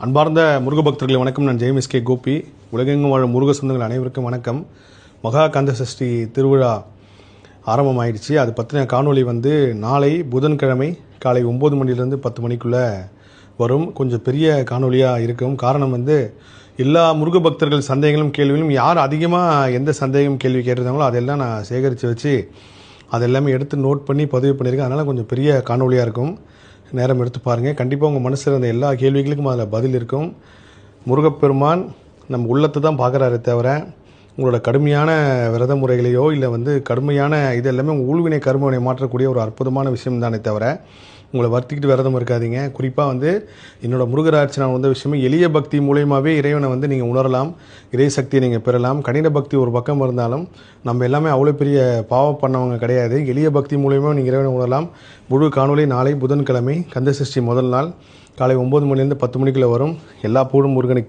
அன்பார்ந்த முருக பக்தர்கள் வணக்கம். நான் ஜெயமிஸ்கே கோபி. உலகெங்கும் வாழும் முருக சொந்தங்கள் அனைவருக்கும் வணக்கம். மகா கந்த சஷ்டி திருவிழா ஆரம்பமாயிடுச்சு. அது பற்றின காணொளி நாளை புதன்கிழமை காலை 9 மணிலேருந்து 10 மணிக்குள்ளே வரும். கொஞ்சம் பெரிய காணொலியாக இருக்கும். காரணம் எல்லா முருக பக்தர்கள் சந்தேகங்களும் கேள்விகளும் யார் அதிகமாக எந்த சந்தேகம் கேள்வி கேட்டிருந்தாங்களோ அதெல்லாம் நான் சேகரித்து வச்சு அதெல்லாமே எடுத்து நோட் பண்ணி பதிவு பண்ணியிருக்கேன். அதனால் கொஞ்சம் பெரிய காணொலியாக இருக்கும். நேரம் எடுத்து பாருங்கள். கண்டிப்பாக உங்கள் மனசில் இருந்த எல்லா கேள்விகளுக்கும் அதில் பதில் இருக்கும். முருகப்பெருமான் நம்ம உள்ளத்தை தான் பார்க்குறாரு தவிர உங்களோட கடுமையான விரத முறைகளையோ இல்லை கடுமையான இது எல்லாமே உங்கள் ஊழ்வினை கருமவினை மாற்றக்கூடிய ஒரு அற்புதமான விஷயம் தானே தவிர உங்களை வருத்திக்கிட்டு விரதம் இருக்காதீங்க. குறிப்பாக என்னோட முருகராட்சி நான் வந்த விஷயமே எளிய பக்தி மூலியமாகவே இறைவனை நீங்கள் உணரலாம், இறை சக்தியை நீங்கள் பெறலாம். கடின பக்தி ஒரு பக்கம் இருந்தாலும் நம்ம எல்லாமே அவ்வளோ பெரிய பாவம் பண்ணவங்க கிடையாது. எளிய பக்தி மூலியமாக நீங்கள் இறைவனை உணரலாம். முழு காணொலி நாளை புதன்கிழமை கந்த சஷ்டி முதல் நாள் காலை 9 மணிலேருந்து 10 மணிக்குள்ளே வரும். எல்லா புகழும் முருகனுக்கு.